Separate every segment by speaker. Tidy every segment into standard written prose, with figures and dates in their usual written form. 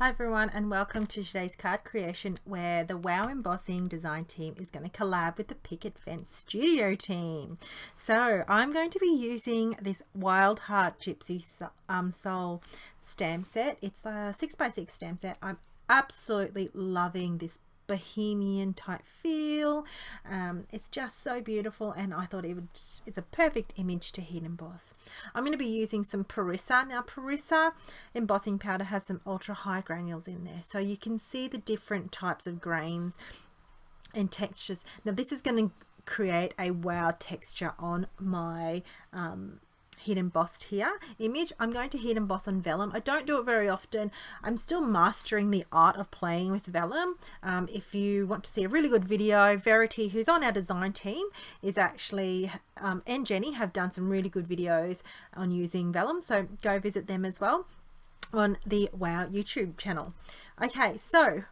Speaker 1: Hi everyone, and welcome to today's card creation where the WH00 Embossing design team is going to collab with the Picket studio team. So I'm going to be using this Wild Heart Gypsy Soul stamp set. It's a 6x6 stamp set. I'm absolutely loving this bohemian type feel. It's just so beautiful, and I thought it's a perfect image to heat emboss. I'm going to be using some Perissa. Now Perissa embossing powder has some ultra high granules in there, so you can see the different types of grains and textures. Now this is going to create a wow texture on my heat embossed here image. I'm going to heat emboss on vellum. I don't do it very often. I'm still mastering the art of playing with vellum. If you want to see a really good video, Verity, who's on our design team, is actually and Jenny have done some really good videos on using vellum, so go visit them as well on the WH00 YouTube channel. Okay, so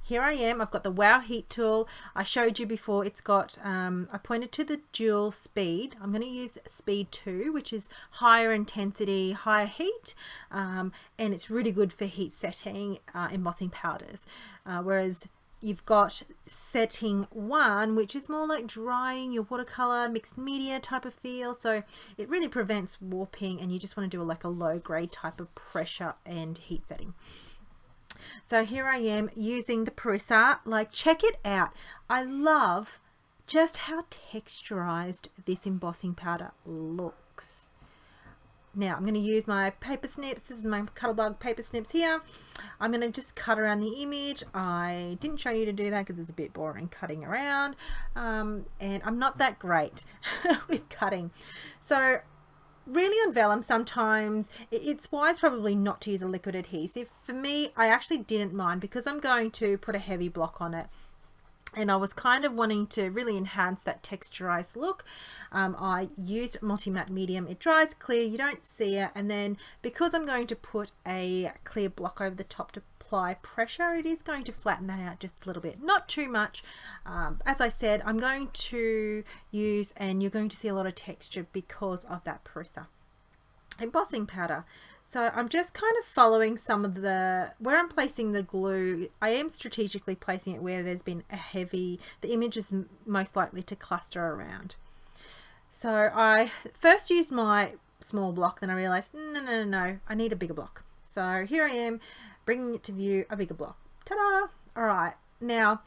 Speaker 1: here I am. I've got the WH00 heat tool. I showed you before. It's got, I pointed to the dual speed. I'm going to use speed 2, which is higher intensity, higher heat, and it's really good for heat setting embossing powders. Whereas you've got setting 1, which is more like drying your watercolor, mixed media type of feel. So it really prevents warping, and you just want to do like a low grade type of pressure and heat setting. So here I am using the Perissa. Like, check it out. I love just how texturized this embossing powder looks. Now I'm going to use my paper snips. This is my Cuttlebug paper snips here. I'm going to just cut around the image. I didn't show you to do that because it's a bit boring cutting around, and I'm not that great with cutting. So really on vellum, sometimes it's wise probably not to use a liquid adhesive. For me, I actually didn't mind because I'm going to put a heavy block on it, and I was kind of wanting to really enhance that texturized look. I used multi-matte medium. It dries clear, you don't see it, and then because I'm going to put a clear block over the top to apply pressure, it is going to flatten that out just a little bit, not too much. As I said, I'm going to use, and you're going to see a lot of texture because of that Perissa embossing powder. So I'm just kind of following some of the, where I'm placing the glue, I am strategically placing it where there's been a heavy, the image is most likely to cluster around. So I first used my small block, then I realized no, I need a bigger block. So here I am bringing it to view, a bigger block. Ta-da! All right, now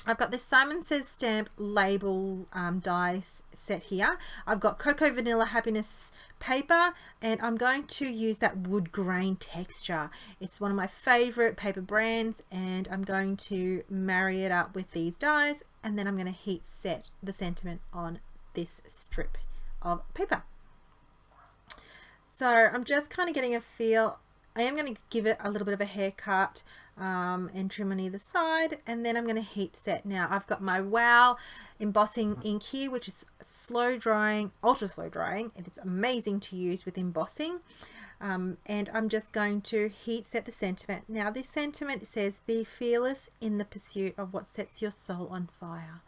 Speaker 1: I've got this Simon Says stamp label die set here. I've got Cocoa Vanilla Happiness paper, and I'm going to use that wood grain texture. It's one of my favorite paper brands, and I'm going to marry it up with these dies, and then I'm going to heat set the sentiment on this strip of paper. So I'm just kind of getting a feel. I am going to give it a little bit of a haircut and trim on either side, and then I'm going to heat set. Now I've got my WH00 embossing ink here, which is slow drying, ultra slow drying, and it's amazing to use with embossing. And I'm just going to heat set the sentiment. Now this sentiment says, "Be fearless in the pursuit of what sets your soul on fire."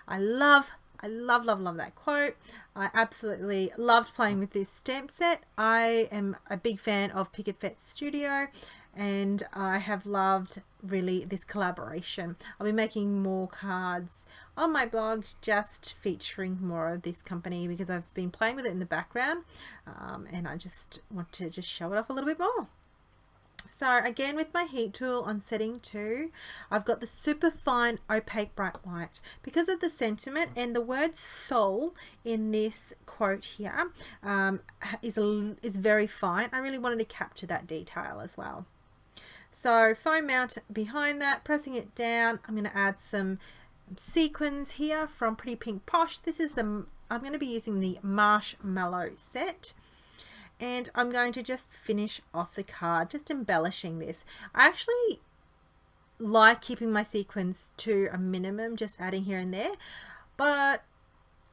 Speaker 1: I love that quote. I absolutely loved playing with this stamp set. I am a big fan of Picket Studio, and I have loved really this collaboration. I'll be making more cards on my blog just featuring more of this company because I've been playing with it in the background, and I just want to just show it off a little bit more. So again, with my heat tool on setting 2, I've got the super fine opaque bright white. Because of the sentiment and the word soul in this quote here is very fine, I really wanted to capture that detail as well. So foam mount behind that, pressing it down, I'm going to add some sequins here from Pretty Pink Posh. This is I'm going to be using the Marshmallow set. And I'm going to just finish off the card, just embellishing this. I actually like keeping my sequins to a minimum, just adding here and there. But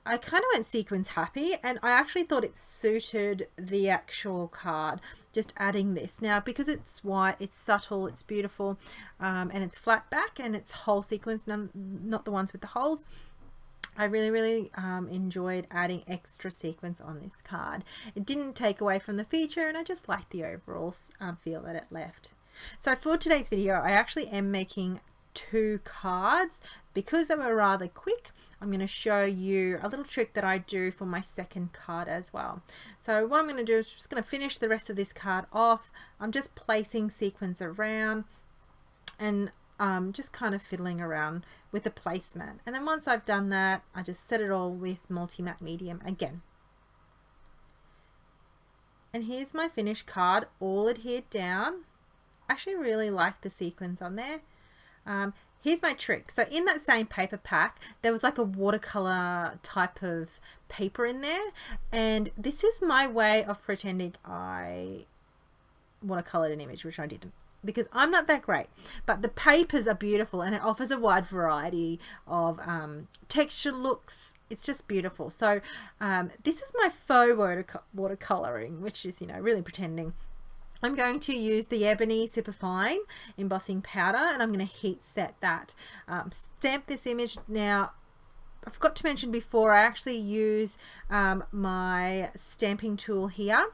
Speaker 1: I kind of went sequins happy, and I actually thought it suited the actual card, just adding this. Now, because it's white, it's subtle, it's beautiful, and it's flat back, and it's whole sequins, not the ones with the holes. I really enjoyed adding extra sequins on this card. It didn't take away from the feature, and I just liked the overall feel that it left. So for today's video, I actually am making 2 cards. Because they were rather quick, I'm going to show you a little trick that I do for my second card as well. So what I'm going to do is just going to finish the rest of this card off. I'm just placing sequins around and just kind of fiddling around with the placement. And then once I've done that, I just set it all with multi-matte medium again. And here's my finished card, all adhered down. I actually really like the sequins on there. Here's my trick. So in that same paper pack, there was like a watercolor type of paper in there. And this is my way of pretending I watercolored an image, which I didn't, because I'm not that great. But the papers are beautiful and it offers a wide variety of texture looks. It's just beautiful. So this is my faux watercoloring, which is, you know, really pretending. I'm going to use the Ebony Superfine embossing powder, and I'm going to heat set that. Stamp this image. Now, I forgot to mention before, I actually use my stamping tool here.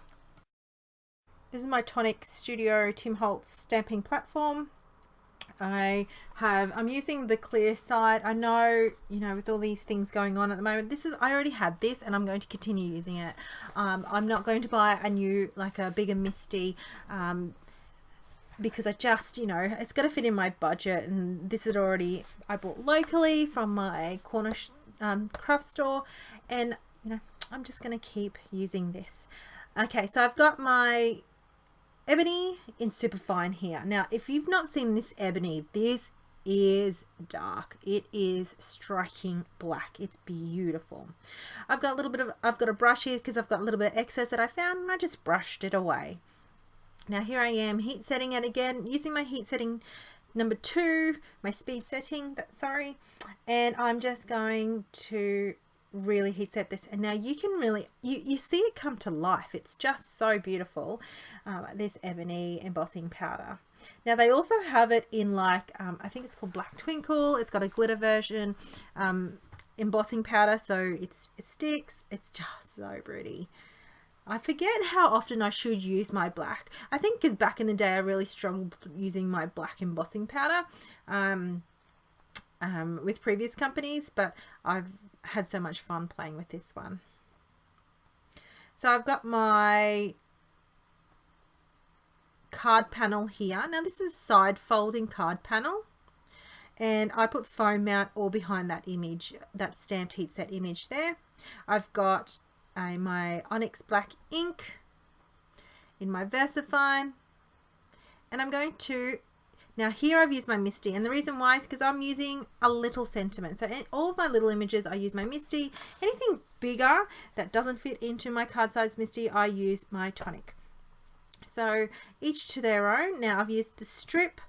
Speaker 1: This is my Tonic Studio Tim Holtz stamping platform. I'm using the clear side. I know, you know, with all these things going on at the moment, I already had this and I'm going to continue using it. I'm not going to buy a new, like a bigger Misty, because I just, you know, it's got to fit in my budget, and this is already, I bought locally from my corner craft store, and, you know, I'm just going to keep using this. Okay, so I've got my Ebony in Superfine here. Now, if you've not seen this Ebony, this is dark. It is striking black. It's beautiful. I've got a brush here because I've got a little bit of excess that I found, and I just brushed it away. Now here I am heat setting it again, using my heat setting number 2, my speed setting, sorry, and I'm just going to really heat set this. And now you can really you see it come to life. It's just so beautiful, this Ebony embossing powder. Now they also have it in like I think it's called Black Twinkle. It's got a glitter version embossing powder, so it sticks. It's just so pretty. I forget how often I should use my black. I think because back in the day I really struggled using my black embossing powder with previous companies, but I've had so much fun playing with this one. So I've got my card panel here. Now this is side folding card panel, and I put foam mount all behind that image, that stamped heat set image there. I've got my Onyx black ink in my VersaFine, and I'm going to, now here I've used my Misty, and the reason why is because I'm using a little sentiment. So in all of my little images I use my Misty. Anything bigger that doesn't fit into my card size Misty, I use my Tonic. So each to their own. Now I've used the strip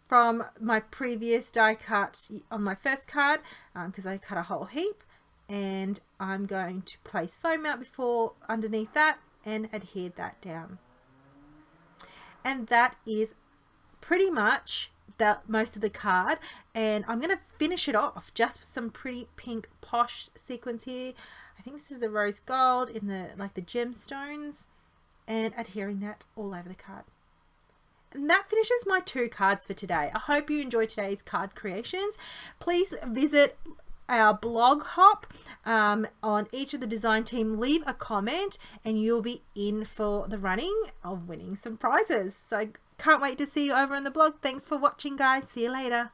Speaker 1: from my previous die cut on my first card because I cut a whole heap, and I'm going to place foam out before underneath that and adhere that down. And that is pretty much most of the card, and I'm going to finish it off just with some pretty pink Posh sequins here. I think this is the rose gold in the like the gemstones, and adhering that all over the card. And that finishes my 2 cards for today. I hope you enjoyed today's card creations. Please visit our blog hop on each of the design team. Leave a comment and you'll be in for the running of winning some prizes. So can't wait to see you over on the blog. Thanks for watching, guys. See you later.